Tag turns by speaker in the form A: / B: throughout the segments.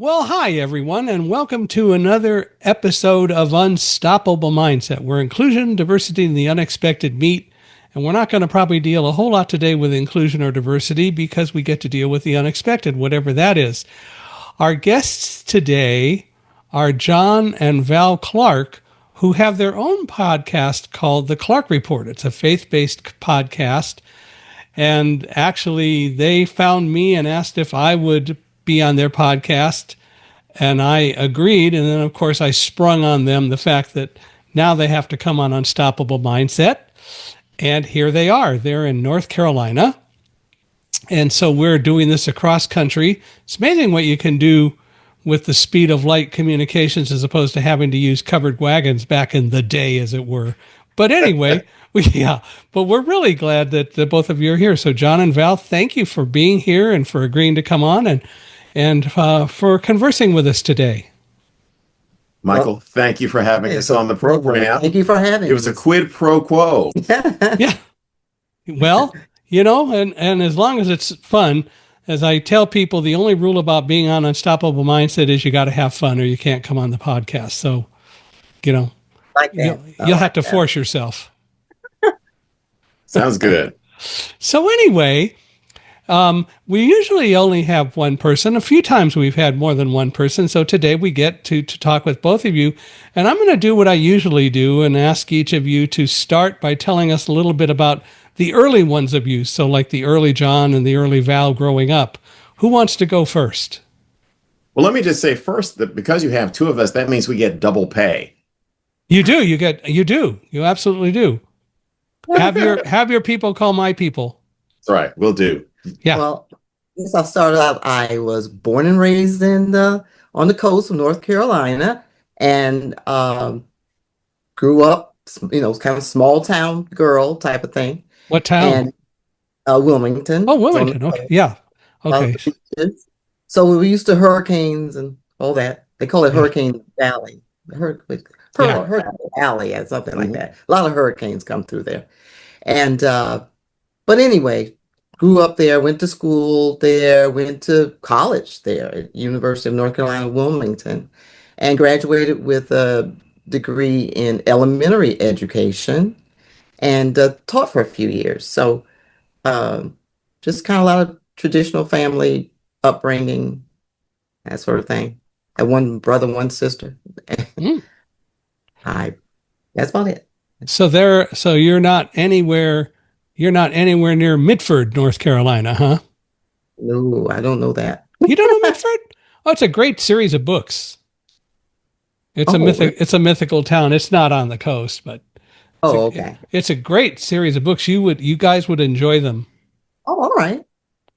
A: Well, hi, everyone, and welcome to another episode of Unstoppable Mindset, where inclusion, diversity, and the unexpected meet. And we're not going to probably deal a whole lot today with inclusion or diversity because we get to deal with the unexpected, whatever that is. Our guests today are John and Val Clark, who have their own podcast called The Clark Report. It's a faith-based podcast. And actually, they found me and asked if I would be on their podcast. And I agreed. And then, of course, I sprung on them the fact that now they have to come on Unstoppable Mindset. And here they are. They're in North Carolina. And so we're doing this across country. It's amazing what you can do with the speed of light communications as opposed to having to use covered wagons back in the day, as it were. But anyway, but we're really glad that both of you are here. So John and Val, thank you for being here and for agreeing to come on and for conversing with us today.
B: Michael, thank you for having us on the program.
C: Thank you for having us.
B: It was a quid pro quo.
A: Yeah. Well, and as long as it's fun, as I tell people, the only rule about being on Unstoppable Mindset is you got to have fun or you can't come on the podcast. So,
C: like that.
A: You'll have to force yourself.
B: Sounds good.
A: So anyway, we usually only have one person. A few times we've had more than one person. So today we get to talk with both of you. And I'm going to do what I usually do and ask each of you to start by telling us a little bit about the early ones of you. So like the early John and the early Val growing up. Who wants to go first?
B: Well, let me just say first that because you have two of us, that means we get double pay.
A: You do. You do. You absolutely do. Have your people call my people.
B: That's right. We'll do.
A: Yeah.
C: Well, since I started out, I was born and raised on the coast of North Carolina, and grew up, kind of small town girl type of thing.
A: What town?
C: And Wilmington.
A: Oh, Wilmington. Okay. Yeah. Okay.
C: So we used to hurricanes and all that. They call it Hurricane Valley. Hurricane Alley or something like that. A lot of hurricanes come through there. And but anyway, grew up there, went to school there, went to college there at University of North Carolina, Wilmington, and graduated with a degree in elementary education and taught for a few years. So just kind of a lot of traditional family upbringing, that sort of thing. I had one brother, one sister. That's about it.
A: So you're not anywhere near Mitford, North Carolina, huh?
C: No, I don't know that.
A: You don't know Mitford? Oh, it's a great series of books. It's a mythical town. It's not on the coast, but
C: okay.
A: It's a great series of books. You guys would enjoy them.
C: Oh, all right.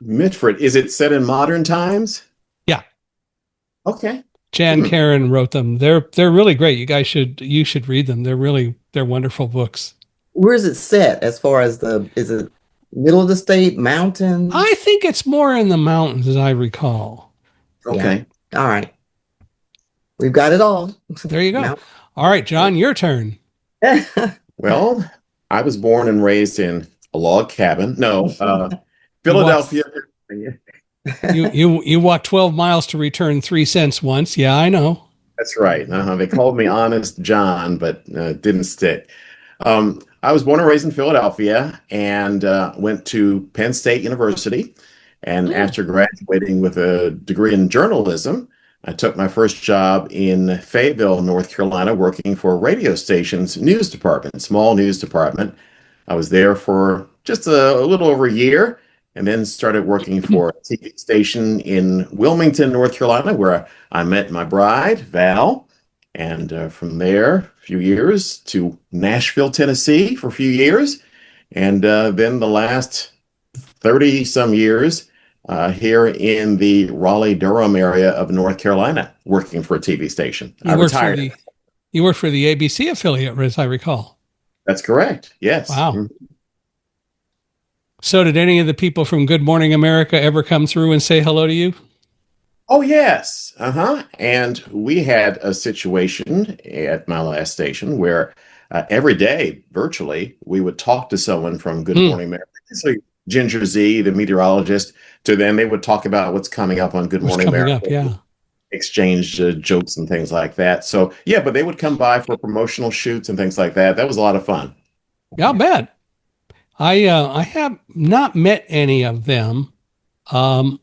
B: Mitford, is it set in modern times?
A: Yeah.
B: Okay.
A: Jan Karen wrote them. They're really great. You should read them. They're wonderful books.
C: Where is it set as far as is it middle of the state, mountains?
A: I think it's more in the mountains, as I recall.
B: Okay.
C: Yeah. All right. We've got it all.
A: There you go. All right, John, your turn.
B: Well, I was born and raised in a log cabin. No, Philadelphia.
A: You walked 12 miles to return 3 cents once. Yeah, I know.
B: That's right. They called me Honest John, but didn't stick. I was born and raised in Philadelphia and went to Penn State University. And after graduating with a degree in journalism, I took my first job in Fayetteville, North Carolina, working for a radio station's news department, small news department. I was there for just a little over a year and then started working for a TV station in Wilmington, North Carolina, where I met my bride, Val. And from there, a few years to Nashville, Tennessee for a few years. And then the last 30 some years here in the Raleigh-Durham area of North Carolina, working for a TV station. I retired.
A: You worked for the ABC affiliate, as I recall.
B: That's correct. Yes.
A: Wow. Mm-hmm. So did any of the people from Good Morning America ever come through and say hello to you?
B: Oh, yes. And we had a situation at my last station where every day, virtually, we would talk to someone from Good Morning America. So Ginger Z, the meteorologist, to them, they would talk about what's coming up on Good Morning America.
A: Yeah.
B: exchange jokes and things like that. So yeah, but they would come by for promotional shoots and things like that. That was a lot of fun.
A: Yeah, I'll bet. I have not met any of them. Um,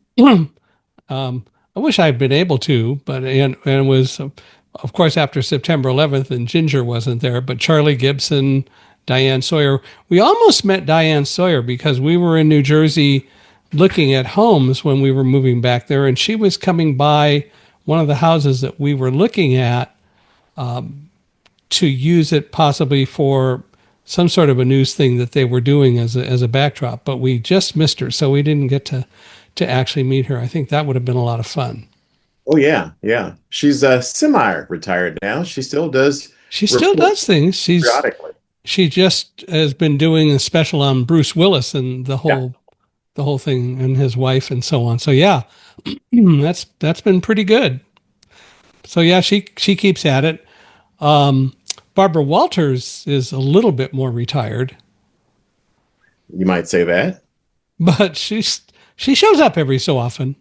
A: I wish I'd been able to, but and it was of course after September 11th and Ginger wasn't there, but Charlie Gibson, Diane Sawyer. We almost met Diane Sawyer because we were in New Jersey looking at homes when we were moving back there, and she was coming by one of the houses that we were looking at to use it possibly for some sort of a news thing that they were doing as a backdrop, but we just missed her, so we didn't get to actually meet her. I think that would have been a lot of fun.
B: Oh yeah, yeah. She's semi-retired now. She still does.
A: She still does things.
B: Periodically.
A: She just has been doing a special on Bruce Willis and the whole thing and his wife and so on. So yeah, that's been pretty good. So yeah, she keeps at it. Barbara Walters is a little bit more retired.
B: You might say that.
A: But she shows up every so often.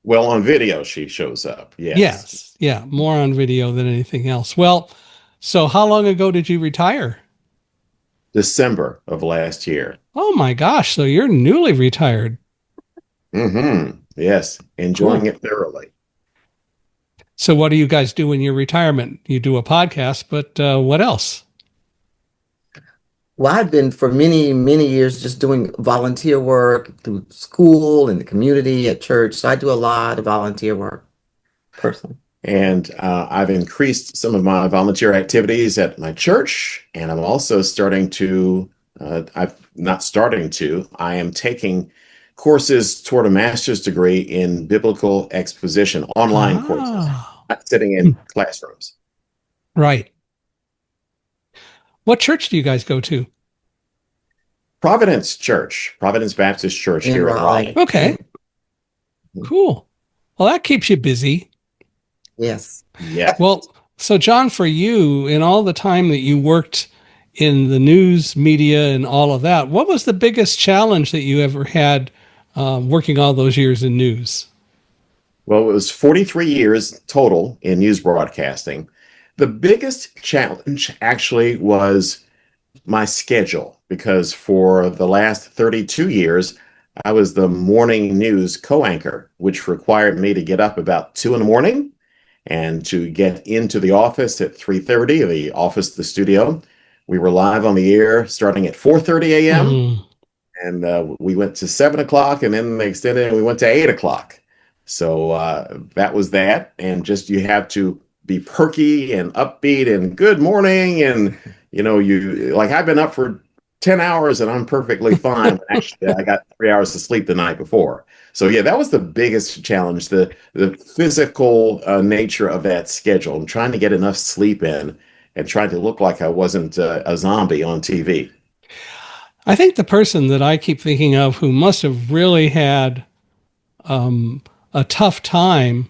B: Well, on video she shows up. Yes.
A: Yes. Yeah, more on video than anything else. Well, so how long ago did you retire?
B: December of last year.
A: Oh my gosh, so you're newly retired.
B: Mm-hmm. Yes, enjoying it thoroughly.
A: So what do you guys do in your retirement? You do a podcast, but what else?
C: Well, I've been for many, many years just doing volunteer work through school and the community at church. So I do a lot of volunteer work personally.
B: And I've increased some of my volunteer activities at my church, and I'm also starting to, I am taking courses toward a master's degree in biblical exposition, online courses, not sitting in classrooms.
A: Right. What church do you guys go to?
B: Providence Baptist Church
C: In
B: here in Raleigh.
A: Okay. Cool. Well, that keeps you busy.
C: Yes.
B: Yeah.
A: Well, so John, for you, in all the time that you worked in the news media and all of that, what was the biggest challenge that you ever had working all those years in news?
B: Well, it was 43 years total in news broadcasting. The biggest challenge actually was my schedule, because for the last 32 years, I was the morning news co-anchor, which required me to get up about 2 a.m. and to get into the office at 3:30, the studio. We were live on the air starting at 4:30 a.m.
A: Mm.
B: And we went to 7 o'clock, and then they extended and we went to 8 o'clock. So that was that. And just you have to be perky and upbeat and good morning. And, you like I've been up for 10 hours and I'm perfectly fine. Actually, I got 3 hours of sleep the night before. So yeah, that was the biggest challenge, the physical nature of that schedule, and trying to get enough sleep in and trying to look like I wasn't a zombie on TV.
A: I think the person that I keep thinking of who must have really had a tough time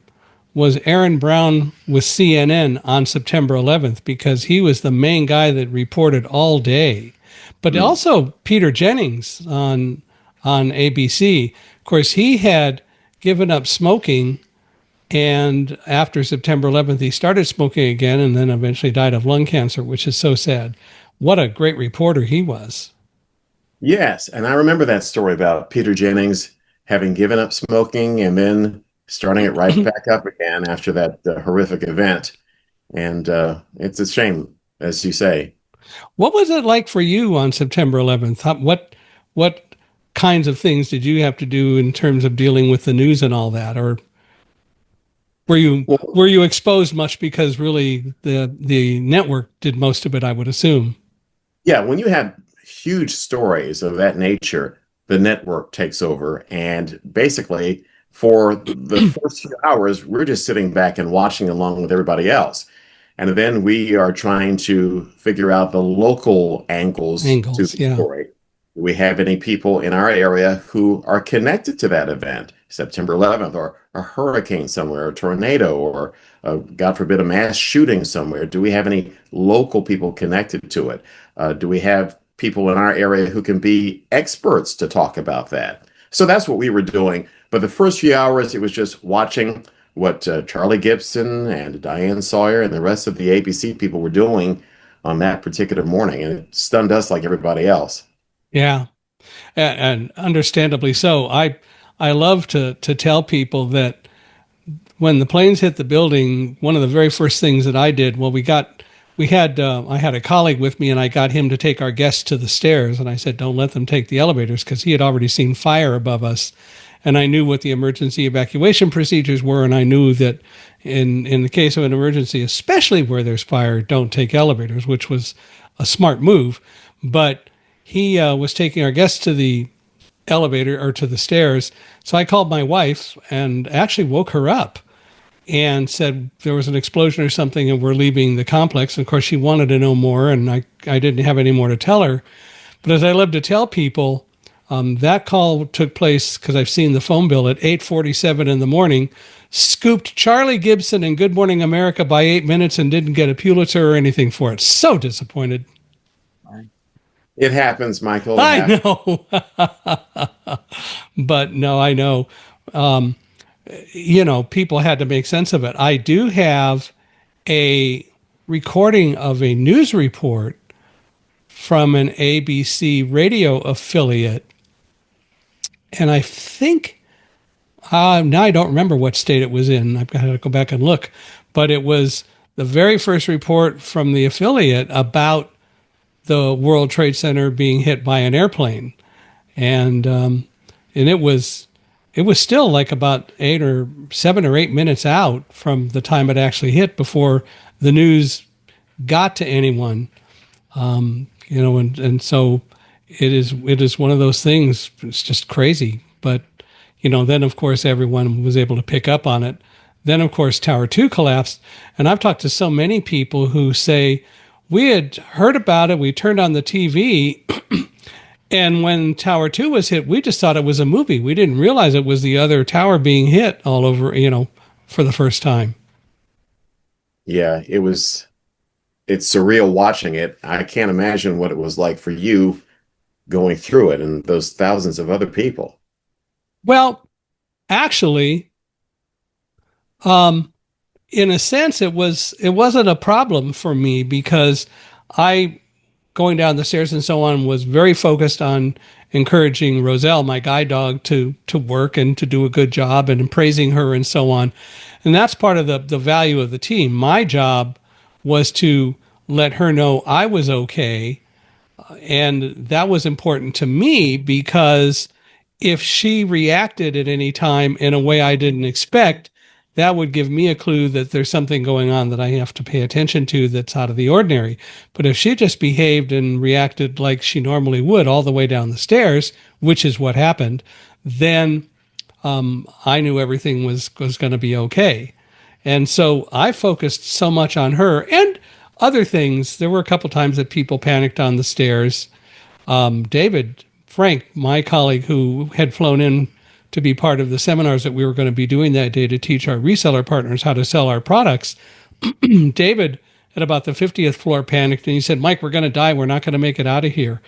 A: was Aaron Brown with CNN on September 11th, because he was the main guy that reported all day. But also Peter Jennings on ABC. Of course, he had given up smoking, and after September 11th, he started smoking again and then eventually died of lung cancer, which is so sad. What a great reporter he was.
B: Yes, and I remember that story about Peter Jennings having given up smoking and then starting it right back up again after that horrific event. And it's a shame, as you say.
A: What was it like for you on September 11th? What kinds of things did you have to do in terms of dealing with the news and all that? Or were you exposed much, because really the network did most of it, I would assume?
B: Yeah, when you have huge stories of that nature, the network takes over, and basically for the first few hours, we're just sitting back and watching along with everybody else. And then we are trying to figure out the local angles to the story. Do we have any people in our area who are connected to that event, September 11th, or a hurricane somewhere, a tornado, or God forbid, a mass shooting somewhere? Do we have any local people connected to it? Do we have people in our area who can be experts to talk about that? So that's what we were doing. But the first few hours, it was just watching what Charlie Gibson and Diane Sawyer and the rest of the ABC people were doing on that particular morning, and it stunned us like everybody else.
A: Yeah. And understandably so. I love to tell people that when the planes hit the building, one of the very first things that I did, I had a colleague with me, and I got him to take our guests to the stairs, and I said, don't let them take the elevators, because he had already seen fire above us, and I knew what the emergency evacuation procedures were, and I knew that in the case of an emergency, especially where there's fire, don't take elevators, which was a smart move. But he was taking our guests to the elevator or to the stairs, so I called my wife and actually woke her up and said there was an explosion or something and we're leaving the complex. And of course, she wanted to know more, and I didn't have any more to tell her. But as I love to tell people, that call took place, because I've seen the phone bill, at 8:47 in the morning, scooped Charlie Gibson and Good Morning America by 8 minutes and didn't get a Pulitzer or anything for it. So disappointed.
B: It happens, Michael.
A: I know. But no, I know. People had to make sense of it. I do have a recording of a news report from an ABC radio affiliate. And I think, now I don't remember what state it was in. I've got to go back and look. But it was the very first report from the affiliate about the World Trade Center being hit by an airplane. And it was still like about 7 or 8 minutes out from the time it actually hit before the news got to anyone. And so it is one of those things. It's just crazy. But, then of course everyone was able to pick up on it. Then of course Tower 2 collapsed. And I've talked to so many people who say, we had heard about it, we turned on the TV, and when Tower 2 was hit, we just thought it was a movie. We didn't realize it was the other tower being hit all over, for the first time.
B: Yeah, it's surreal watching it. I can't imagine what it was like for you going through it and those thousands of other people.
A: Well, actually, in a sense, it wasn't a problem for me, because I, going down the stairs and so on, was very focused on encouraging Roselle, my guide dog, to work and to do a good job, and praising her and so on. And that's part of the value of the team. My job was to let her know I was okay. And that was important to me, because if she reacted at any time in a way I didn't expect, that would give me a clue that there's something going on that I have to pay attention to that's out of the ordinary. But if she just behaved and reacted like she normally would all the way down the stairs, which is what happened, then I knew everything was going to be okay. And so I focused so much on her and other things. There were a couple times that people panicked on the stairs. David Frank, my colleague who had flown in to be part of the seminars that we were going to be doing that day to teach our reseller partners how to sell our products, David at about the 50th floor panicked, and he said, Mike, we're going to die. We're not going to make it out of here.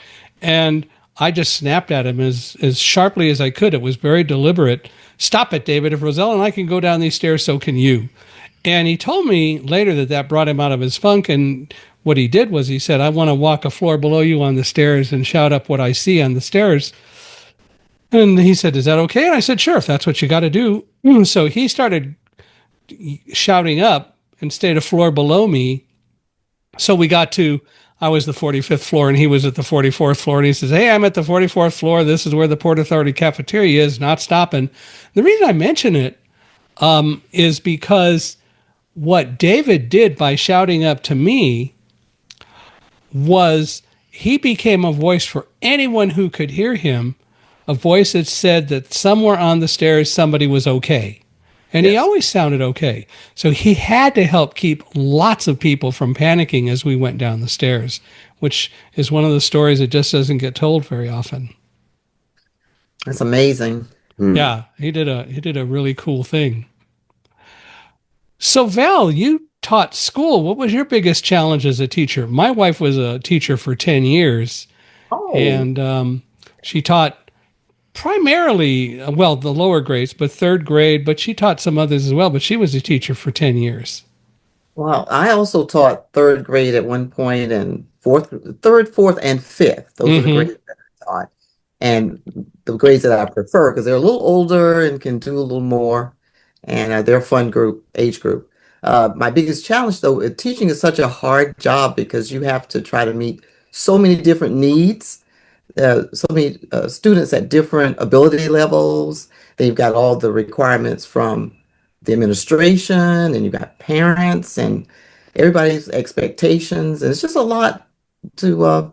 A: And I just snapped at him as sharply as I could. It was very deliberate. Stop it, David. If Roselle and I can go down these stairs, so can you. And he told me later that brought him out of his funk. And what he did was he said, I want to walk a floor below you on the stairs and shout up what I see on the stairs. And he said, is that okay? And I said, sure, if that's what you got to do. So he started shouting up and stayed a floor below me. So we got to, I was the 45th floor and he was at the 44th floor. And he says, hey, I'm at the 44th floor. This is where the Port Authority cafeteria is, not stopping. The reason I mention it is because what David did by shouting up to me was he became a voice for anyone who could hear him, a voice that said that somewhere on the stairs somebody was okay. And yes, he always sounded okay. So he had to help keep lots of people from panicking as we went down the stairs, which is one of the stories that just doesn't get told very often.
C: That's amazing.
A: Yeah, he did a really cool thing. So Val, you taught school. What was your biggest challenge as a teacher? My wife was a teacher for 10 years. Oh. And she taught primarily, well, the lower grades, but third grade, but she taught some others as well, but she was a teacher for 10 years.
C: Well, I also taught third grade at one point and third, fourth, and fifth. Those are the
A: Mm-hmm.
C: grades that I taught. And the grades that I prefer because they're a little older and can do a little more. And they're a fun group, age group. My biggest challenge, though, teaching is such a hard job because you have to try to meet so many different needs, so many students at different ability levels. They've got all the requirements from the administration, and you've got parents and everybody's expectations. And it's just a lot a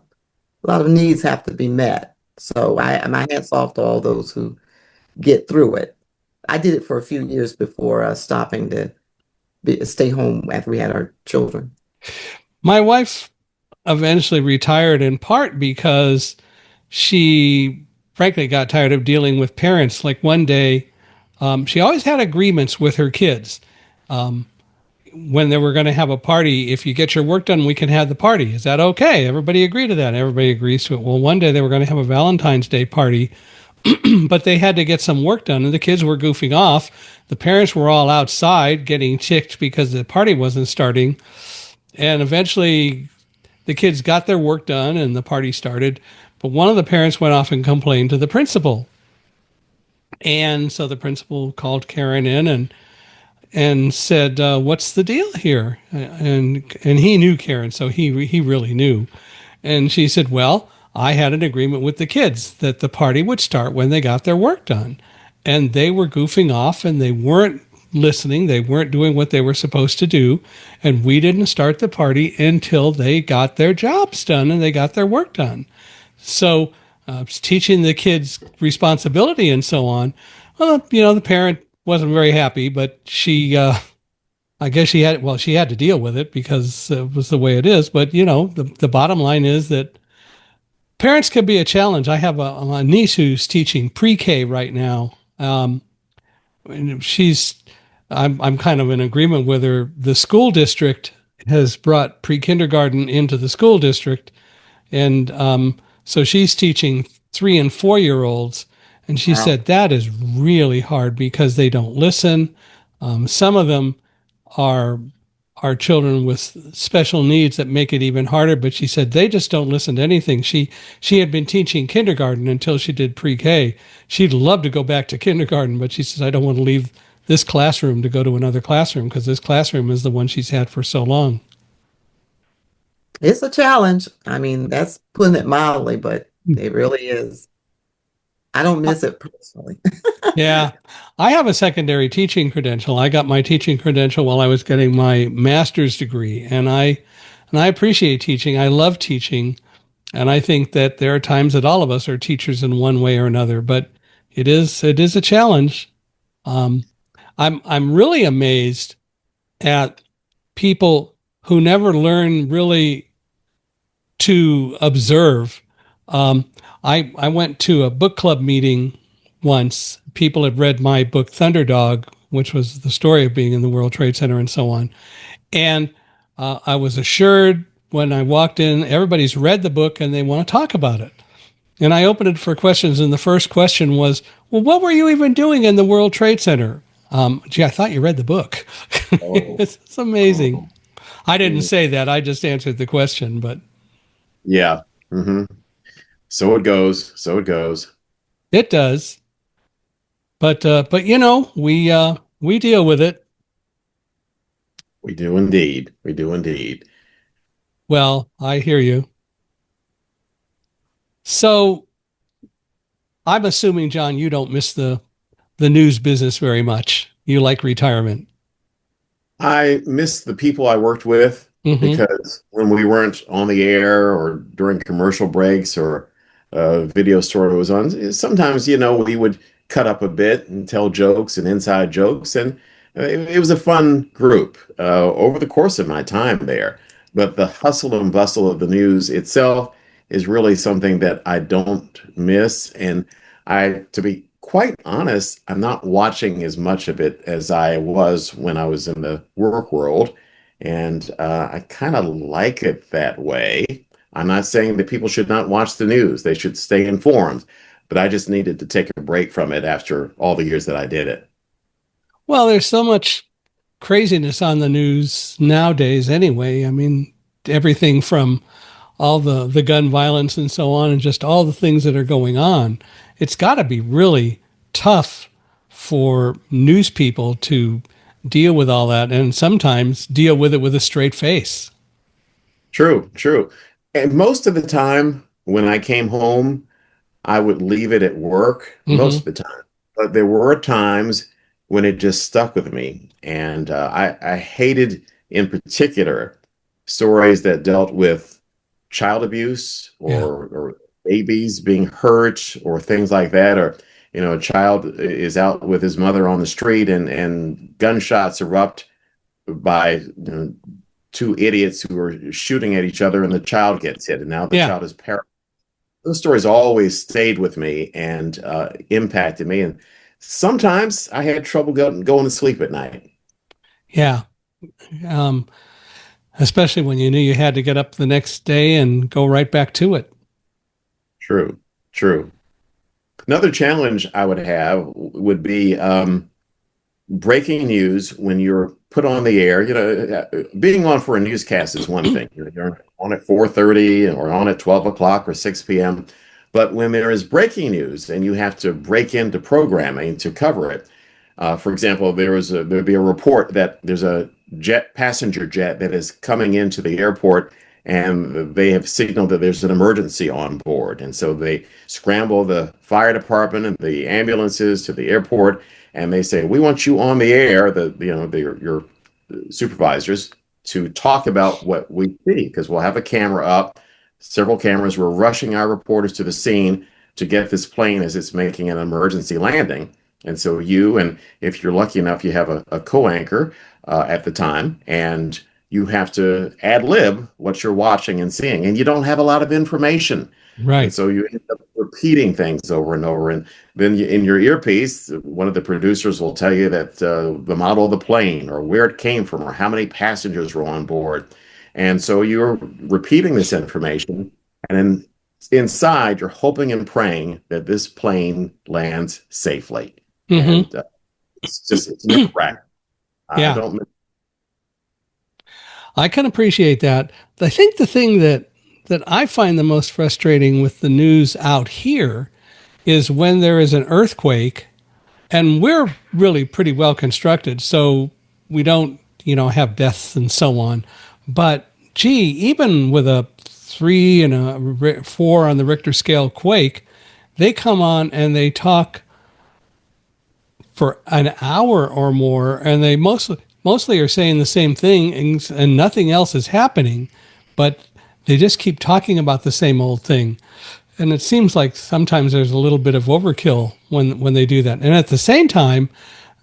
C: lot of needs have to be met. So my hats off to all those who get through it. I did it for a few years before stopping to stay home after we had our children.
A: My wife eventually retired in part because she frankly got tired of dealing with parents. Like one day, she always had agreements with her kids. When they were going to have a party, if you get your work done, we can have the party. Is that okay? Everybody agreed to that. Everybody agrees to it. Well, one day they were going to have a Valentine's Day party, but they had to get some work done, and the kids were goofing off. The parents were all outside getting ticked because the party wasn't starting. And eventually the kids got their work done and the party started. But one of the parents went off and complained to the principal. And so the principal called Karen in and said, "What's the deal here?" And he knew Karen, so he really knew. And she said, "Well, I had an agreement with the kids that the party would start when they got their work done, and they were goofing off and they weren't listening. They weren't doing what they were supposed to do, and we didn't start the party until they got their jobs done and they got their work done." So, teaching the kids responsibility and so on. Well, the parent wasn't very happy, but I guess she had to deal with it because it was the way it is. But, the bottom line is that parents can be a challenge. I have a niece who's teaching pre-K right now. And I'm kind of in agreement with her. The school district has brought pre-kindergarten into the school district. And so she's teaching 3 and 4 year olds. And she
C: Wow.
A: said that is really hard because they don't listen. Some of them are children with special needs that make it even harder. But she said they just don't listen to anything. She had been teaching kindergarten until she did pre-K. She'd love to go back to kindergarten, but she says, I don't want to leave this classroom to go to another classroom because this classroom is the one she's had for so long.
C: It's a challenge. I mean, that's putting it mildly, but it really is. I don't miss it personally.
A: Yeah. I have a secondary teaching credential. I got my teaching credential while I was getting my master's degree, and I appreciate teaching. I love teaching, and I think that there are times that all of us are teachers in one way or another, but it is a challenge. Um, I'm really amazed at people who never learn really to observe. I went to a book club meeting once. People had read my book Thunderdog, which was the story of being in the World Trade Center and so on. And I was assured when I walked in, everybody's read the book and they want to talk about it. And I opened it for questions, and the first question was, "Well, what were you even doing in the World Trade Center?" Gee, I thought you read the book.
B: Oh,
A: It's amazing.
B: oh,
A: I didn't
B: mm,
A: say that. I just answered the question, but
B: yeah. Hmm. So it goes. So it goes.
A: it does. But we deal with it.
B: We do indeed. We do indeed.
A: Well, I hear you. So I'm assuming, John, you don't miss the news business very much. You like retirement.
B: I miss the people I worked with
A: Mm-hmm.
B: because when we weren't on the air or during commercial breaks or video store was on, sometimes, we would cut up a bit and tell jokes and inside jokes. And it was a fun group over the course of my time there. But the hustle and bustle of the news itself is really something that I don't miss. And to be quite honest, I'm not watching as much of it as I was when I was in the work world. And I kind of like it that way. I'm not saying that people should not watch the news, they should stay informed. but I just needed to take a break from it after all the years that I did it.
A: Well, there's so much craziness on the news nowadays anyway. I mean, everything from all the gun violence and so on, and just all the things that are going on. It's got to be really tough for news people to deal with all that, and sometimes deal with it with a straight face.
B: True, true. And most of the time when I came home, I would leave it at work most
A: Mm-hmm.
B: of the time. But there were times when it just stuck with me. And I hated, in particular, stories that dealt with child abuse
A: Yeah.
B: or babies being hurt or things like that. Or, a child is out with his mother on the street and gunshots erupt by two idiots who are shooting at each other and the child gets hit. And now the
A: Yeah.
B: child is paralyzed. Those stories always stayed with me and impacted me. And sometimes I had trouble going to sleep at night.
A: Yeah. Um, Especially when you knew you had to get up the next day and go right back to it.
B: True, true. Another challenge I would have would be breaking news when you're put on the air. Being on for a newscast is one thing. You're on at 4:30 or on at 12 o'clock or 6 p.m. But when there is breaking news and you have to break into programming to cover it, for example, there'd be a report that there's a passenger jet that is coming into the airport, and they have signaled that there's an emergency on board, and so they scramble the fire department and the ambulances to the airport, and they say, "We want you on the air, your supervisors, to talk about what we see because we'll have a camera up, several cameras. We're rushing our reporters to the scene to get this plane as it's making an emergency landing." And so and if you're lucky enough, you have a co-anchor at the time, and you have to ad lib what you're watching and seeing, and you don't have a lot of information. And
A: Right.
B: so you end up repeating things over and over. And then in your earpiece, one of the producers will tell you that the model of the plane or where it came from or how many passengers were on board. And so you're repeating this information. And then inside, you're hoping and praying that this plane lands safely.
A: Mm-hmm.
B: And it's nerve wracking. I
A: Yeah.
B: don't.
A: I can appreciate that. I think the thing that I find the most frustrating with the news out here is when there is an earthquake, and we're really pretty well constructed, so we don't, have deaths and so on. But gee, even with a 3 and a 4 on the Richter scale quake, they come on and they talk for an hour or more, and they mostly are saying the same thing, and nothing else is happening, but they just keep talking about the same old thing. And it seems like sometimes there's a little bit of overkill when they do that. And at the same time,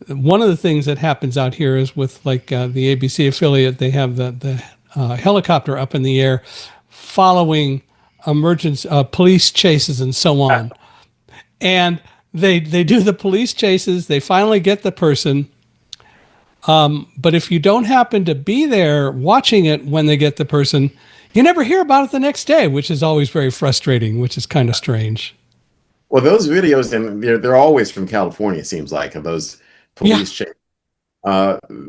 A: one of the things that happens out here is with like the ABC affiliate, they have the helicopter up in the air following emergency police chases and so on. And they do the police chases. They finally get the person. But if you don't happen to be there watching it when they get the person, you never hear about it the next day, which is always very frustrating, which is kind of strange.
B: Well, those videos, and they're always from California, it seems like, of those
A: Yeah,
B: police chases.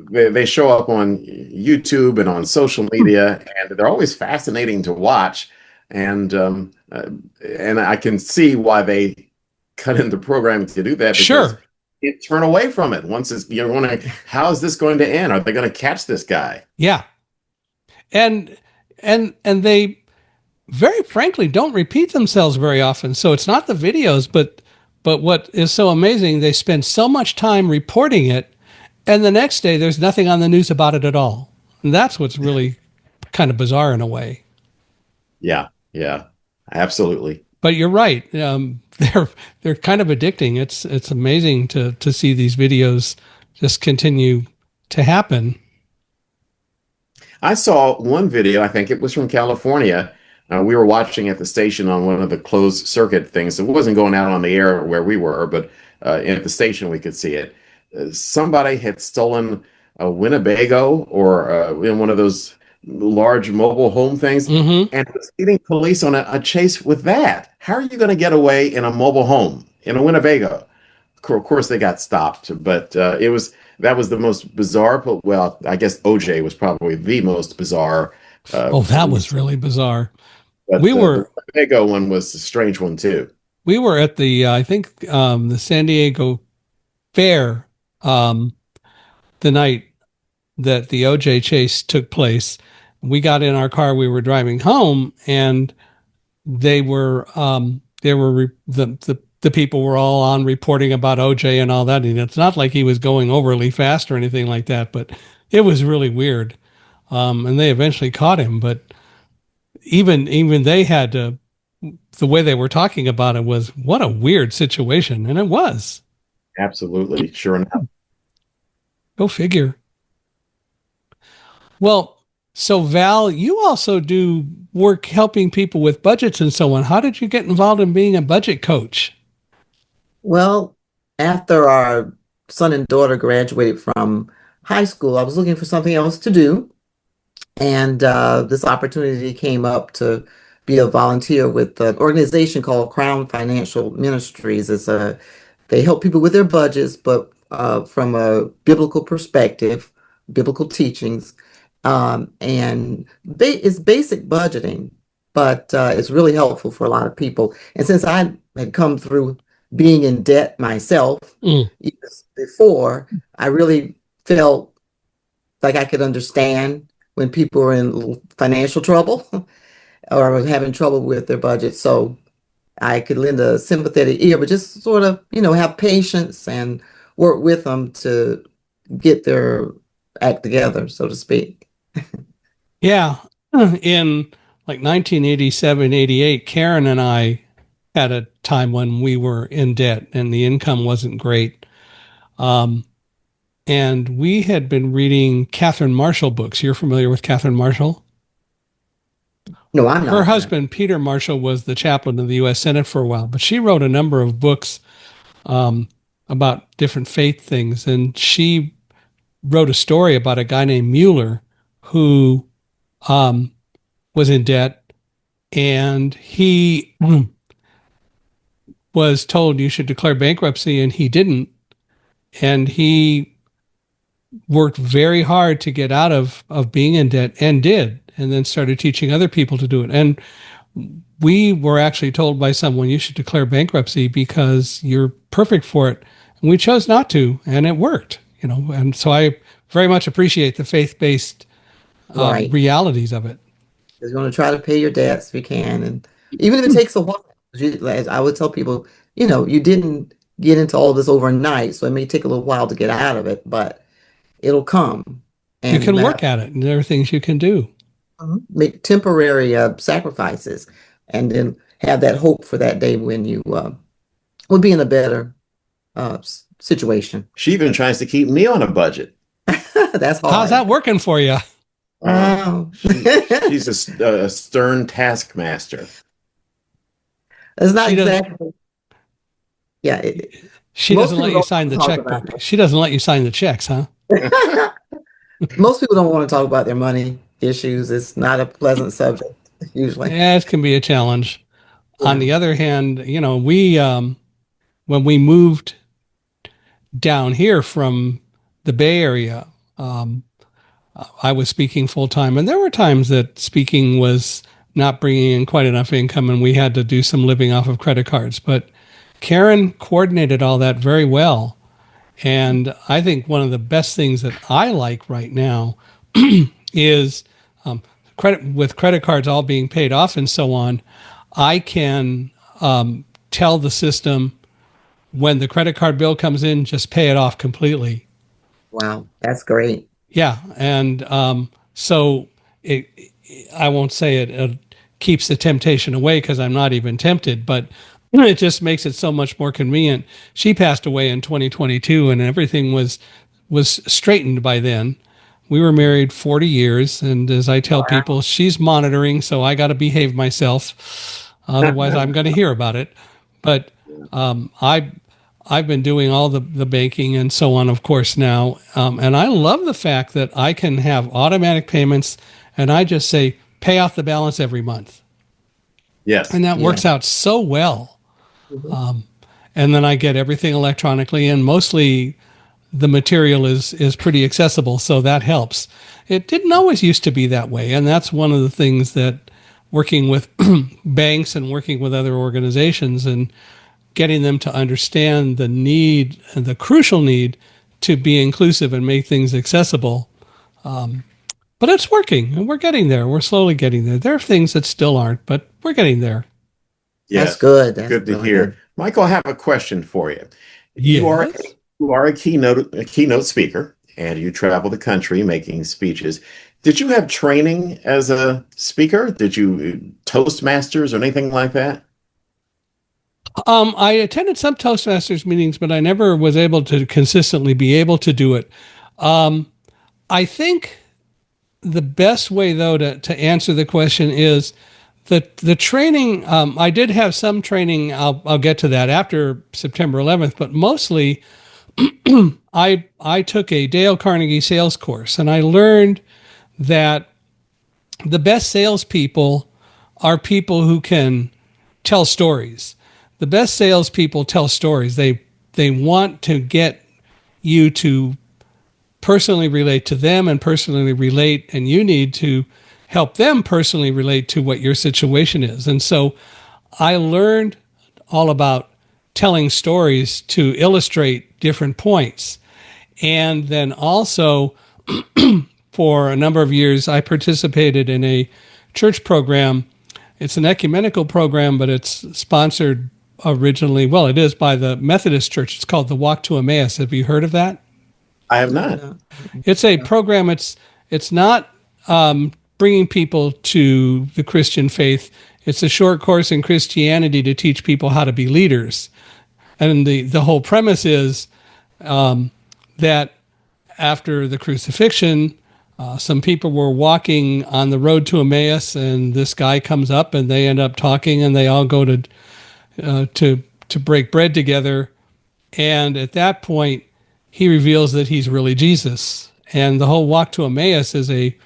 B: They show up on YouTube and on social media, and they're always fascinating to watch. And I can see why they cut into programming to do that because
A: sure.
B: you turn away from it once you're wondering, how is this going to end? Are they going to catch this guy?
A: Yeah. And they very frankly don't repeat themselves very often. So it's not the videos, but what is so amazing, they spend so much time reporting it, and the next day there's nothing on the news about it at all. And that's what's really kind of bizarre in a way.
B: Yeah, yeah, absolutely.
A: But you're right. They're kind of addicting. It's amazing to see these videos just continue to happen.
B: I saw one video, I think it was from California. We were watching at the station on one of the closed circuit things. It wasn't going out on the air where we were, but at the station we could see it. Somebody had stolen a Winnebago or in one of those large mobile home things,
A: Mm-hmm.
B: and was leading police on a chase with that. How are you going to get away in a mobile home in a Winnebago? Of course, they got stopped, but that was the most bizarre. Well, I guess OJ was probably the most bizarre
A: Oh, that was
B: police,
A: really bizarre.
B: but
A: We
B: the
A: were
B: Winnebago one was a strange one too.
A: we were at the I think the San Diego Fair the night that the OJ chase took place. We got in our car. We were driving home, and the people were all on reporting about OJ and all that. And it's not like he was going overly fast or anything like that, but it was really weird. And they eventually caught him, but even they had to. The way they were talking about it was what a weird situation, and it was.
B: Absolutely, sure enough.
A: Go figure. Well, so Val, you also do work helping people with budgets and so on. How did you get involved in being a budget coach?
C: Well, after our son and daughter graduated from high school, I was looking for something else to do. And this opportunity came up to be a volunteer with an organization called Crown Financial Ministries. They help people with their budgets, but from a biblical perspective, biblical teachings. And it's basic budgeting, but it's really helpful for a lot of people. And since I had come through being in debt myself years before, I really felt like I could understand when people were in financial trouble or was having trouble with their budget. So I could lend a sympathetic ear, but just sort of, have patience and work with them to get their act together, so to speak.
A: Yeah. In like 1987, 88, Karen and I had a time when we were in debt and the income wasn't great. And we had been reading Catherine Marshall books. You're familiar with Catherine Marshall?
C: No, I'm not.
A: Her husband, Peter Marshall, was the chaplain of the U.S. Senate for a while, but she wrote a number of books about different faith things. And she wrote a story about a guy named Mueller who was in debt, and he was told you should declare bankruptcy, and he didn't. And he worked very hard to get out of being in debt and did, and then started teaching other people to do it. And we were actually told by someone you should declare bankruptcy because you're perfect for it. And we chose not to, and it worked, And so I very much appreciate the faith-based
C: Right.
A: realities of it.
C: You're going to try to pay your debts if you can. And even if it takes a while, as I would tell people, you didn't get into all this overnight, so it may take a little while to get out of it, but it'll come.
A: You can work at it, and there are things you can do.
C: Make temporary sacrifices, and then have that hope for that day when you will be in a better situation.
B: She even tries to keep me on a budget.
C: That's hard.
A: How's that working for you?
B: She's a stern taskmaster.
C: It's not exactly. Yeah.
A: She doesn't let you sign the checkbook. She doesn't let you sign the checks, huh?
C: Most people don't want to talk about their money issues. It's not a pleasant subject usually.
A: Yeah, it can be a challenge. Yeah. On the other hand, we when we moved down here from the Bay Area, I was speaking full time, and there were times that speaking was not bringing in quite enough income, and we had to do some living off of credit cards. But Karen coordinated all that very well. And I think one of the best things that I like right now is with credit cards all being paid off and so on, I can tell the system when the credit card bill comes in, just pay it off completely.
C: Wow, that's great.
A: Yeah, and so I won't say it keeps the temptation away because I'm not even tempted, but it just makes it so much more convenient. She passed away in 2022, and everything was straightened by then. We were married 40 years, and as I tell people, she's monitoring, so I got to behave myself. Otherwise, I'm going to hear about it. But I've been doing all the banking and so on, of course, now. And I love the fact that I can have automatic payments, And I just say, pay off the balance every month.
B: Yes.
A: And that works out so well.
C: Mhm.
A: And then I get everything electronically, and mostly the material is pretty accessible, so that helps. It didn't always used to be that way, and that's one of the things that working with banks and working with other organizations and getting them to understand the need, the crucial need to be inclusive and make things accessible. But it's working, and we're getting there. We're slowly getting there. There are things that still aren't, but we're getting there.
C: That's
B: Yes.
C: good. That's
B: Good to
C: really
B: hear.
C: good.
B: Michael, I have a question for you.
A: Yes.
B: You are a keynote speaker, and you travel the country making speeches. Did you have training as a speaker? Did you Toastmasters or anything like that?
A: I attended some Toastmasters meetings, but I never was able to consistently be able to do it. I think the best way, though, to answer the question is the training. I did have some training. I'll get to that after September 11th, but mostly I took a Dale Carnegie sales course, and I learned that the best salespeople are people who can tell stories. The best salespeople tell stories. They want to get you to personally relate to them and personally relate, and you need to help them personally relate to what your situation is. And so I learned all about telling stories to illustrate different points. And then also, for a number of years, I participated in a church program. It's an ecumenical program, but it's sponsored originally, well, it is by the Methodist Church. It's called the Walk to Emmaus. Have you heard of that?
B: I have not.
C: No.
A: It's a program. It's not bringing people to the Christian faith. It's a short course in Christianity to teach people how to be leaders. And the whole premise is that after the crucifixion, some people were walking on the road to Emmaus, and this guy comes up, and they end up talking, and they all go to break bread together. And at that point, he reveals that he's really Jesus. And the whole Walk to Emmaus is a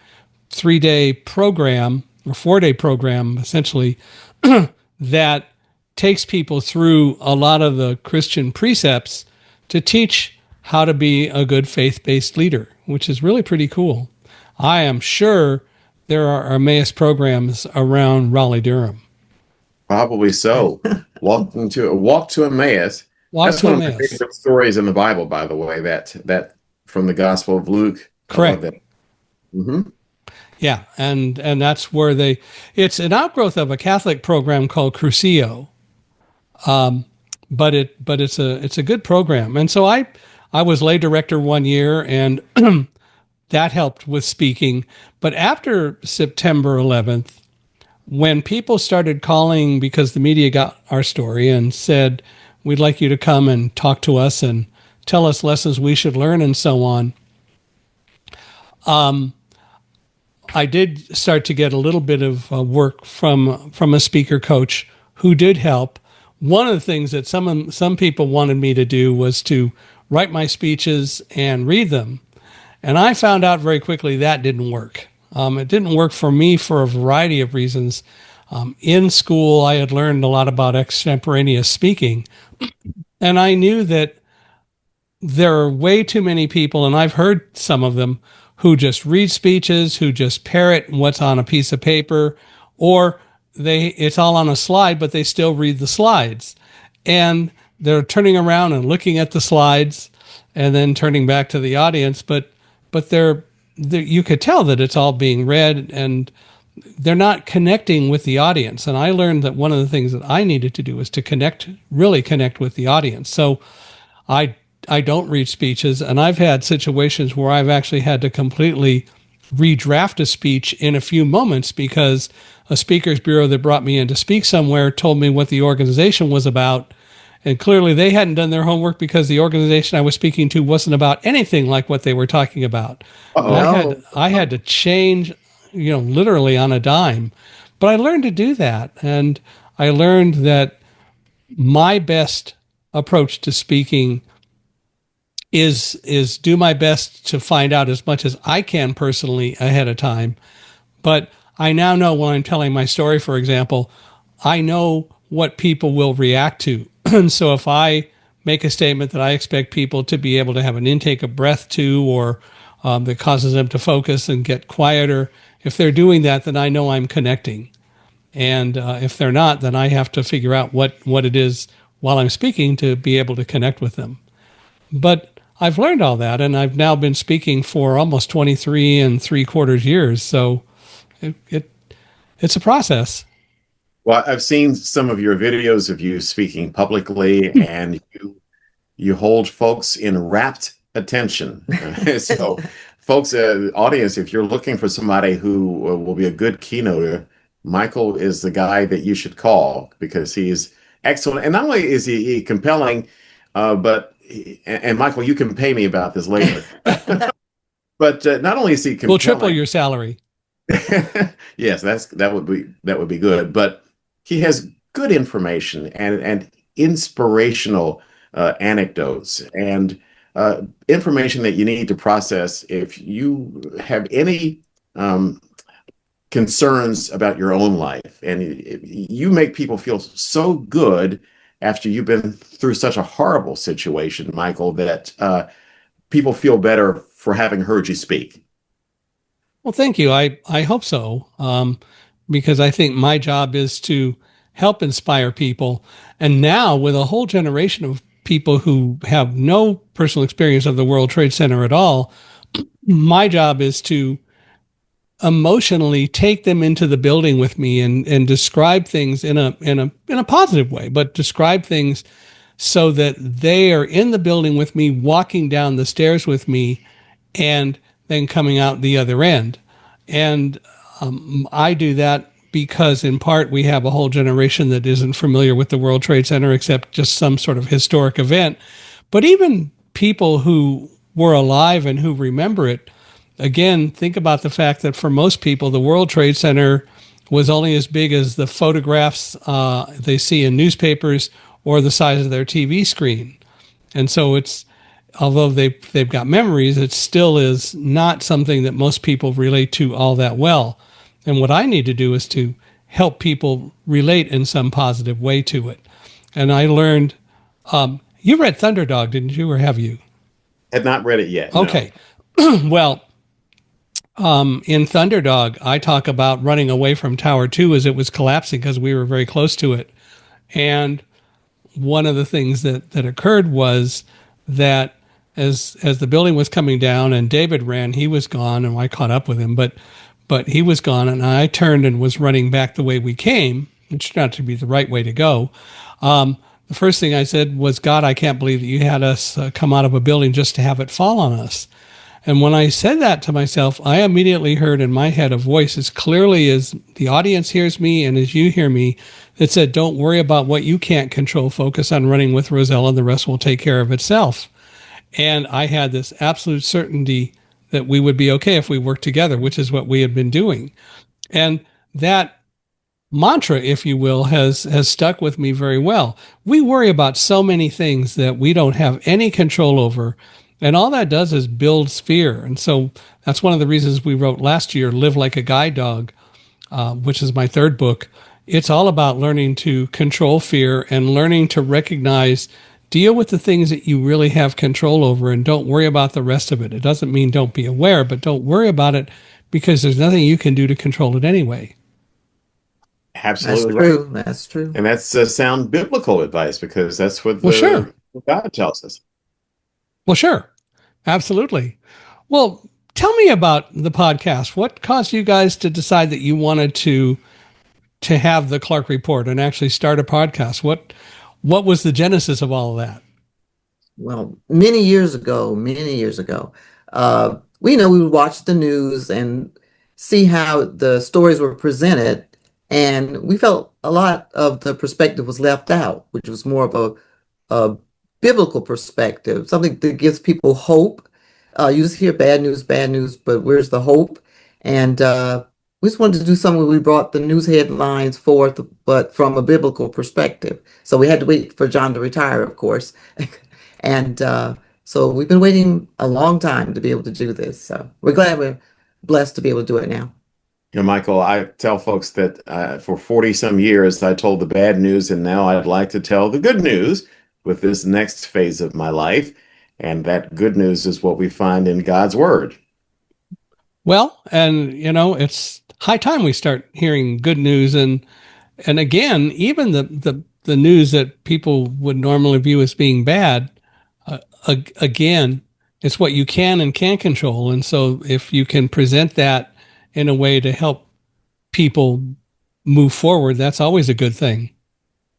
A: 3-day program or 4-day program, essentially, that takes people through a lot of the Christian precepts to teach how to be a good faith-based leader, which is really pretty cool. I am sure there are Emmaus programs around Raleigh-Durham.
B: Probably so. Walk to Emmaus.
A: Walk
B: That's
A: to
B: one of my
A: Emmaus.
B: favorite stories in the Bible, by the way. That from the Gospel of Luke.
A: Correct.
B: Mm-hmm.
A: Yeah, and that's where it's an outgrowth of a Catholic program called Crucio, but it's a good program. And so I was lay director one year, and that helped with speaking. But after September 11th, when people started calling because the media got our story and said, we'd like you to come and talk to us and tell us lessons we should learn and so on, I did start to get a little bit of work from a speaker coach who did help. One of the things that some people wanted me to do was to write my speeches and read them. And I found out very quickly that didn't work. It didn't work for me for a variety of reasons. In school, I had learned a lot about extemporaneous speaking, and I knew that there are way too many people, and I've heard some of them, who just read speeches, who just parrot what's on a piece of paper, or it's all on a slide, but they still read the slides. And they're turning around and looking at the slides and then turning back to the audience, but you could tell that it's all being read, and they're not connecting with the audience. And I learned that one of the things that I needed to do was to really connect with the audience. So I don't read speeches, and I've had situations where I've actually had to completely redraft a speech in a few moments because a speakers bureau that brought me in to speak somewhere told me what the organization was about. And clearly they hadn't done their homework because the organization I was speaking to wasn't about anything like what they were talking about. And I had to change, literally on a dime. But I learned to do that. And I learned that my best approach to speaking is do my best to find out as much as I can personally ahead of time, But I now know when I'm telling my story, for example, I know what people will react to. And so if I make a statement that I expect people to be able to have an intake of breath to, or that causes them to focus and get quieter, if they're doing that, then I know I'm connecting. And if they're not, then I have to figure out what it is while I'm speaking to be able to connect with them. But I've learned all that, and I've now been speaking for almost 23 and 3/4 years. So it's a process.
B: Well, I've seen some of your videos of you speaking publicly, and you hold folks in rapt attention. So, folks, audience, if you're looking for somebody who will be a good keynoter, Michael is the guy that you should call, because he's excellent. And not only is he compelling, but and Michael, you can pay me about this later. But not only is he compelling,
A: We'll triple your salary.
B: Yes, that would be good. But he has good information and inspirational anecdotes and information that you need to process if you have any concerns about your own life. And you make people feel so good after you've been through such a horrible situation, Michael, that people feel better for having heard you speak.
A: Well, thank you. I hope so, because I think my job is to help inspire people. And now, with a whole generation of people who have no personal experience of the World Trade Center at all, my job is to emotionally take them into the building with me and describe things in a positive way, but describe things so that they are in the building with me, walking down the stairs with me, and then coming out the other end. And I do that because, in part, we have a whole generation that isn't familiar with the World Trade Center except just some sort of historic event. But even people who were alive and who remember it, again, think about the fact that for most people, the World Trade Center was only as big as the photographs they see in newspapers or the size of their TV screen. And so it's, although they've got memories, it still is not something that most people relate to all that well. And what I need to do is to help people relate in some positive way to it. And I learned, you read Thunderdog, didn't you, or have you?
B: Had not read it yet.
A: Okay.
B: No.
A: Well, in Thunderdog, I talk about running away from Tower 2 as it was collapsing because we were very close to it. And one of the things that occurred was that as the building was coming down and David ran, he was gone, and I caught up with him, but he was gone, and I turned and was running back the way we came, which turned out to be the right way to go. The first thing I said was, God, I can't believe that you had us come out of a building just to have it fall on us. And when I said that to myself, I immediately heard in my head a voice as clearly as the audience hears me and as you hear me that said, don't worry about what you can't control. Focus on running with Rosella, and the rest will take care of itself. And I had this absolute certainty that we would be okay if we worked together, which is what we had been doing. And that mantra, if you will, has stuck with me very well. We worry about so many things that we don't have any control over. And all that does is builds fear. And so that's one of the reasons we wrote last year, Live Like a Guide Dog, which is my third book. It's all about learning to control fear and learning to recognize, deal with the things that you really have control over, and don't worry about the rest of it. It doesn't mean don't be aware, but don't worry about it, because there's nothing you can do to control it anyway.
B: Absolutely.
C: That's true. Right. That's true.
B: And that's sound biblical advice, because that's what what God tells us.
A: Well, sure. Absolutely. Well, tell me about the podcast. What caused you guys to decide that you wanted to have the Clark Report and actually start a podcast? What was the genesis of all of that?
C: Well, many years ago, we would watch the news and see how the stories were presented, and we felt a lot of the perspective was left out, which was more of a biblical perspective, something that gives people hope. You just hear bad news, but where's the hope? And we just wanted to do something where we brought the news headlines forth, but from a biblical perspective. So we had to wait for John to retire, of course. And so we've been waiting a long time to be able to do this. So we're glad, we're blessed to be able to do it now.
B: Michael, I tell folks that for 40 some years, I told the bad news, and now I'd like to tell the good news with this next phase of my life. And that good news is what we find in God's Word.
A: Well, and it's high time we start hearing good news, and again, even the news that people would normally view as being bad, again, it's what you can and can't control. And so if you can present that in a way to help people move forward, that's always a good thing.